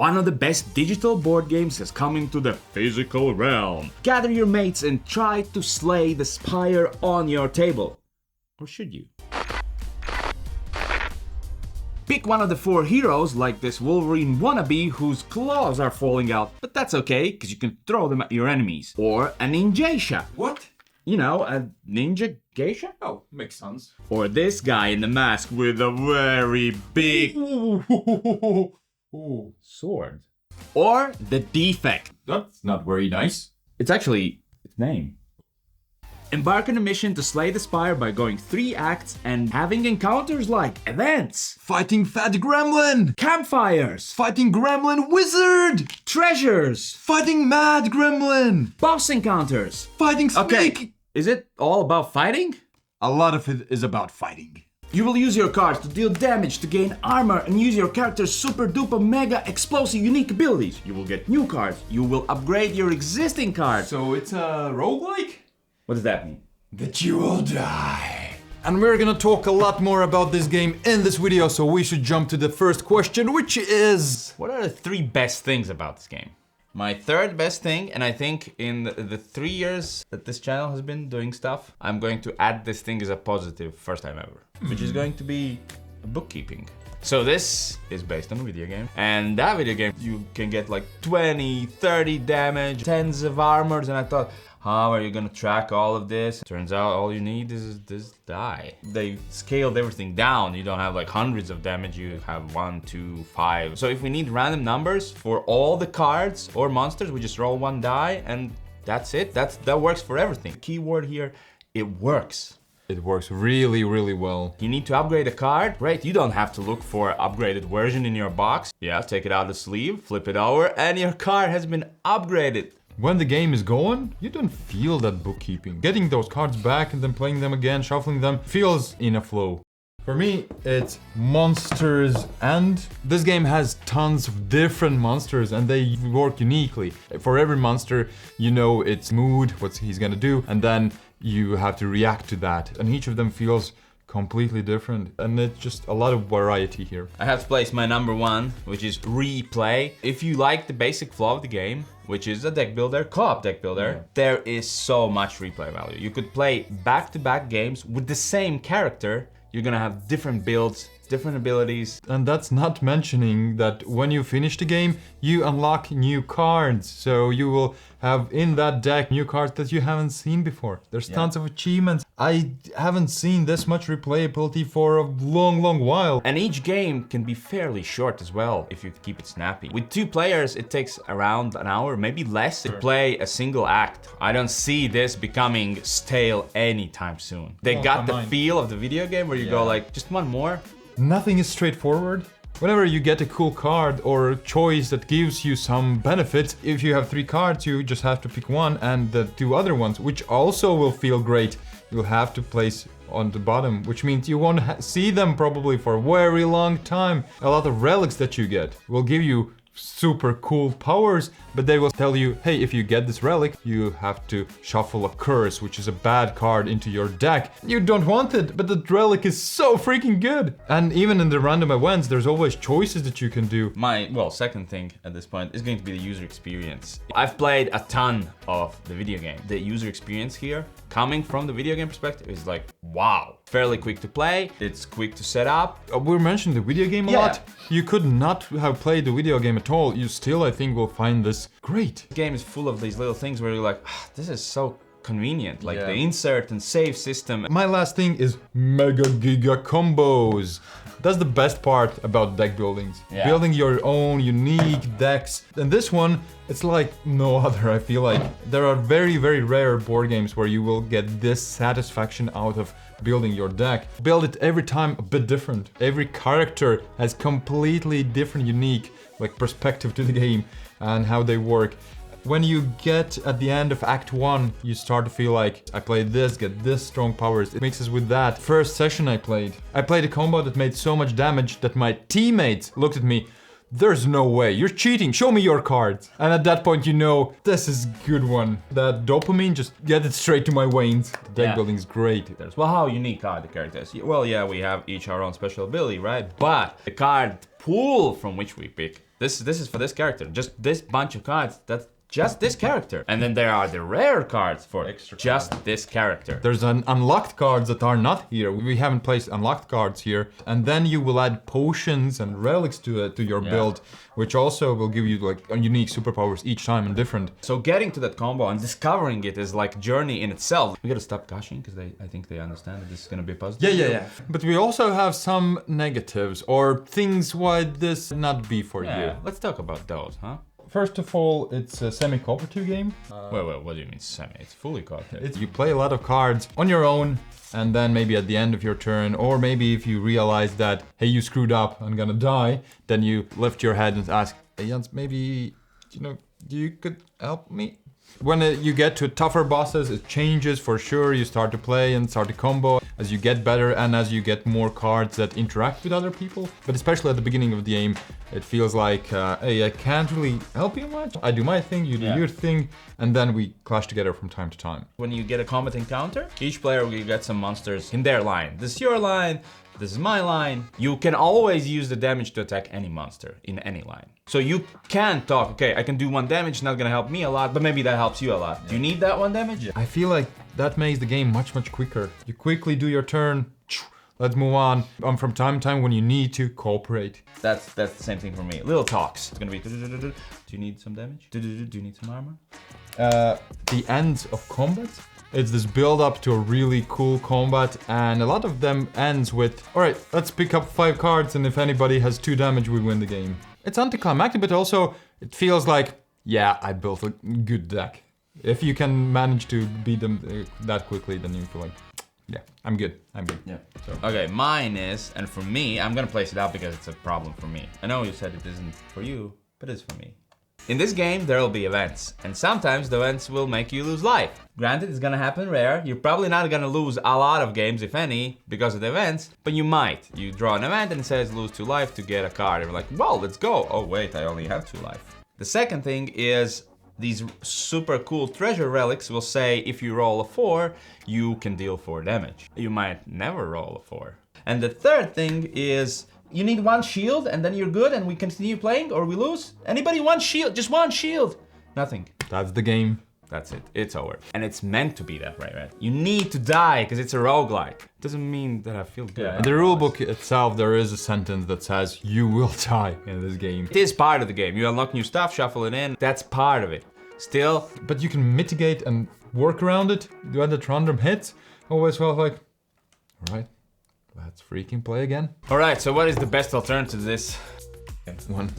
One of the best digital board games has come into the physical realm. Gather your mates and try to slay the Spire on your table. Or should you? Pick one of the 4 heroes, like this Wolverine wannabe whose claws are falling out, but that's okay, because you can throw them at your enemies. Or a ninjaisha. What? You know, a ninja geisha? Oh, makes sense. Or this guy in the mask with a very big sword. Or the defect. That's not very nice. It's actually its name. Embark on a mission to slay the Spire by going 3 acts and having encounters like events, Fighting Fat Gremlin! campfires, Fighting Gremlin Wizard! treasures, Fighting Mad Gremlin! boss encounters. Fighting Snake! Okay, is it all about fighting? A lot of it is about fighting. You will use your cards to deal damage, to gain armor, and use your character's super duper mega explosive unique abilities. You will get new cards. You will upgrade your existing cards. So it's a roguelike? What does that mean? That you will die. And we're gonna talk a lot more about this game in this video, so we should jump to the first question, which is... What are the 3 best things about this game? My 3rd best thing, and I think in the 3 years that this channel has been doing stuff, I'm going to add this thing as a positive first time ever, which is going to be bookkeeping. So this is based on a video game, and that video game you can get like 20, 30 damage, tens of armors, and I thought, how are you gonna track all of this? Turns out all you need is this die. They scaled everything down. You don't have like hundreds of damage, you have 1, 2, 5. So if we need random numbers for all the cards or monsters, we just roll 1 die and that's it. That works for everything. Keyword here, it works. It works really, really well. You need to upgrade a card? Great, you don't have to look for an upgraded version in your box. Yeah, take it out of the sleeve, flip it over, and your card has been upgraded. When the game is going, you don't feel that bookkeeping. Getting those cards back and then playing them again, shuffling them, feels in a flow. For me, it's monsters, and this game has tons of different monsters and they work uniquely. For every monster, you know its mood, what he's gonna do, and then you have to react to that. And each of them feels completely different, and it's just a lot of variety here. I have to place my number 1, which is replay. If you like the basic flow of the game, which is a deck builder, co-op deck builder, there is so much replay value. You could play back-to-back games with the same character. You're gonna have different builds, different abilities. And that's not mentioning that when you finish the game, you unlock new cards. So you will have in that deck new cards that you haven't seen before. There's tons of achievements. I haven't seen this much replayability for a long, long while. And each game can be fairly short as well, if you keep it snappy. With 2 players, it takes around an hour, maybe less, to play a single act. I don't see this becoming stale anytime soon. They got the feel of the video game where you go like, just one more. Nothing is straightforward. Whenever you get a cool card or choice that gives you some benefit, if you have 3 cards, you just have to pick one, and the 2 other ones, which also will feel great, you'll have to place on the bottom, which means you won't see them probably for a very long time. A lot of relics that you get will give you super cool powers, but they will tell you, hey, if you get this relic, you have to shuffle a curse, which is a bad card, into your deck. You don't want it, but the relic is so freaking good. And even in the random events, there's always choices that you can do. My, second thing at this point is going to be the user experience. I've played a ton of the video game. The user experience here, coming from the video game perspective, is like, wow. Fairly quick to play, it's quick to set up. We mentioned the video game a lot. You could not have played the video game at all. You still, I think, will find this great. The game is full of these little things where you're like, this is so convenient. Like the insert and save system. My last thing is mega giga combos. That's the best part about deck buildings. Building your own unique decks. And this one, it's like no other, I feel like. There are very, very rare board games where you will get this satisfaction out of building your deck. Build it every time a bit different. Every character has completely different, unique perspective to the game and how they work. When you get at the end of Act 1, you start to feel like, I played this, get this strong powers. It mixes with that. First session I played a combo that made so much damage that my teammates looked at me, there's no way, you're cheating, show me your cards. And at that point you know, this is a good one. That dopamine, just get it straight to my veins. The deck building is great. Well, how unique are the characters? Well, yeah, we have each our own special ability, right? But the card pool from which we pick, this is for this character. Just this bunch of cards, that's just this character. And then there are the rare cards for just this character. There's unlocked cards that are not here. We haven't placed unlocked cards here. And then you will add potions and relics to your build, which also will give you like unique superpowers each time and different. So getting to that combo and discovering it is like a journey in itself. We gotta stop gushing because I think they understand that this is gonna be positive. Yeah. But we also have some negatives or things why this not be for you. Let's talk about those, huh? First of all, it's a semi-cooperative game. Well, what do you mean semi? It's fully cooperative. You play a lot of cards on your own, and then maybe at the end of your turn, or maybe if you realize that, hey, you screwed up, I'm gonna die, then you lift your head and ask, hey Jens, maybe, you could help me? When you get to tougher bosses, it changes for sure. You start to play and start to combo as you get better and as you get more cards that interact with other people. But especially at the beginning of the game, it feels like, hey, I can't really help you much. I do my thing, you do your thing, and then we clash together from time to time. When you get a combat encounter, each player will get some monsters in their line. This is your line. This is my line. You can always use the damage to attack any monster in any line. So you can talk, okay, I can do 1 damage, not gonna help me a lot, but maybe that helps you a lot. Do you need that 1 damage? I feel like that makes the game much quicker. You quickly do your turn, let's move on. From time to time when you need to cooperate. That's the same thing for me. Little talks. It's gonna be, do you need some damage? Do you need some armor? The ends of combat. It's this build up to a really cool combat, and a lot of them ends with, alright, let's pick up 5 cards, and if anybody has 2 damage, we win the game. It's anticlimactic, but also it feels like, yeah, I built a good deck. If you can manage to beat them that quickly, then you feel like, yeah, I'm good. Yeah. So. Okay, mine is, and for me, I'm gonna place it out because it's a problem for me. I know you said it isn't for you, but it's for me. In this game, there will be events, and sometimes the events will make you lose life. Granted, it's gonna happen rare. You're probably not gonna lose a lot of games, if any, because of the events, but you might. You draw an event and it says lose 2 life to get a card, and you're like, well, let's go. Oh wait, I only have 2 life. The second thing is these super cool treasure relics will say if you roll a 4, you can deal 4 damage. You might never roll a 4. And the third thing is you need 1 shield and then you're good and we continue playing or we lose? Anybody 1 shield? Just 1 shield. Nothing. That's the game. That's it. It's over. And it's meant to be that way, right? You need to die because it's a roguelike. Doesn't mean that I feel good. Yeah, in the rulebook itself, there is a sentence that says you will die in this game. It is part of the game. You unlock new stuff, shuffle it in. That's part of it. Still. But you can mitigate and work around it. Do that random hits. Always felt like, all right, let's freaking play again. All right, so what is the best alternative to this? 1.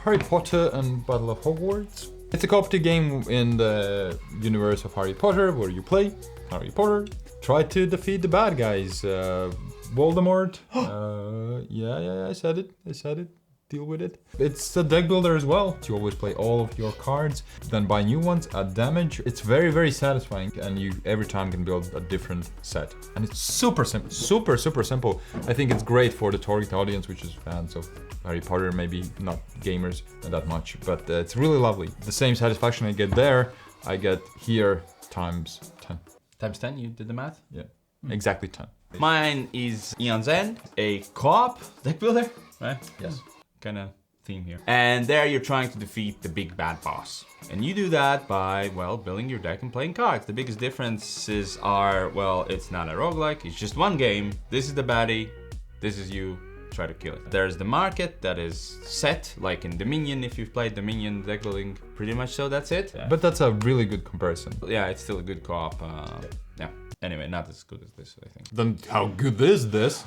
Harry Potter and Battle of Hogwarts. It's a cooperative game in the universe of Harry Potter where you play Harry Potter, try to defeat the bad guys. Voldemort. Yeah, I said it. Deal with it. It's a deck builder as well. You always play all of your cards, then buy new ones, add damage. It's very satisfying, and you every time can build a different set. And it's super simple, super simple. I think it's great for the target audience, which is fans of Harry Potter, maybe not gamers that much, but it's really lovely. The same satisfaction I get there, I get here times 10. Times 10, you did the math? Yeah, exactly 10. Mine is Eon's End, a co-op deck builder, right? Yes. Kind of theme here. And there you're trying to defeat the big bad boss. And you do that by, well, building your deck and playing cards. The biggest differences are, well, it's not a roguelike, it's just 1 game. This is the baddie, this is you, try to kill it. There's the market that is set, like in Dominion, if you've played Dominion deck building, pretty much so that's it. Yeah. But that's a really good comparison. Yeah, it's still a good co-op. Yeah. Anyway, not as good as this, I think. Then how good is this?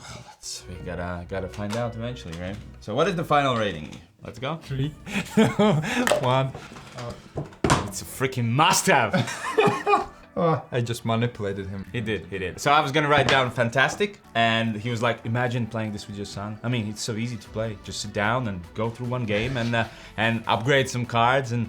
We gotta find out eventually, right? So what is the final rating? Let's go. 3, 1. It's a freaking must-have. I just manipulated him. He did. So I was gonna write down fantastic, and he was like, imagine playing this with your son. I mean, it's so easy to play. Just sit down and go through 1 game and upgrade some cards and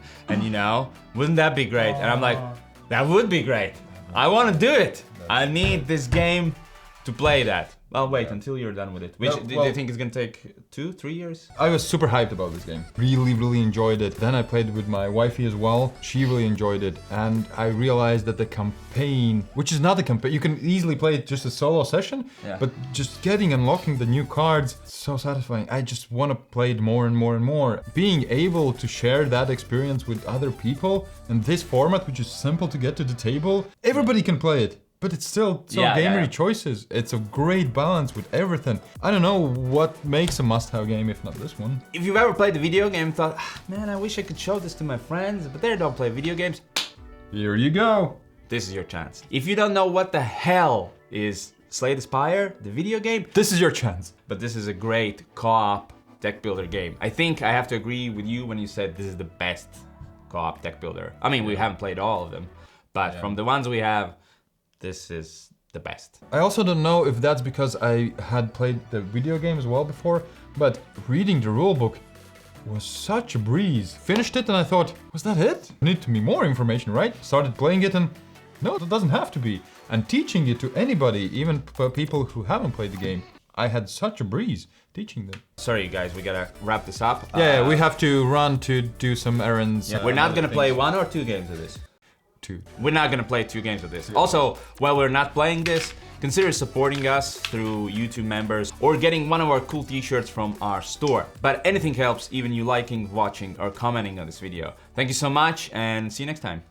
wouldn't that be great? And I'm like, that would be great. I want to do it. I need this game to play that. Well, wait until you're done with it. Which do you think is gonna take 2-3 years? I was super hyped about this game. Really enjoyed it. Then I played it with my wifey as well. She really enjoyed it. And I realized that the campaign, which is not a campaign, you can easily play it just a solo session, but just unlocking the new cards, so satisfying. I just want to play it more and more. Being able to share that experience with other people in this format, which is simple to get to the table, everybody can play it. But it's still so gamery choices. It's a great balance with everything. I don't know what makes a must-have game if not this one. If you've ever played the video game and thought, man, I wish I could show this to my friends, but they don't play video games. Here you go. This is your chance. If you don't know what the hell is Slay the Spire, the video game, this is your chance. But this is a great co-op deck builder game. I think I have to agree with you when you said this is the best co-op deck builder. I mean, we haven't played all of them, but from the ones we have, this is the best. I also don't know if that's because I had played the video game as well before, but reading the rulebook was such a breeze. Finished it and I thought, was that it? Need to be more information, right? Started playing it and no, it doesn't have to be. And teaching it to anybody, even for people who haven't played the game, I had such a breeze teaching them. Sorry guys, we gotta wrap this up. Yeah, we have to run to do some errands. Yeah, we're not gonna play 1 or 2 games of this. 2. We're not gonna play 2 games of this. Also, while we're not playing this, consider supporting us through YouTube members or getting one of our cool t-shirts from our store. But anything helps, even you liking, watching, or commenting on this video. Thank you so much and see you next time.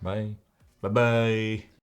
Bye. Bye-bye.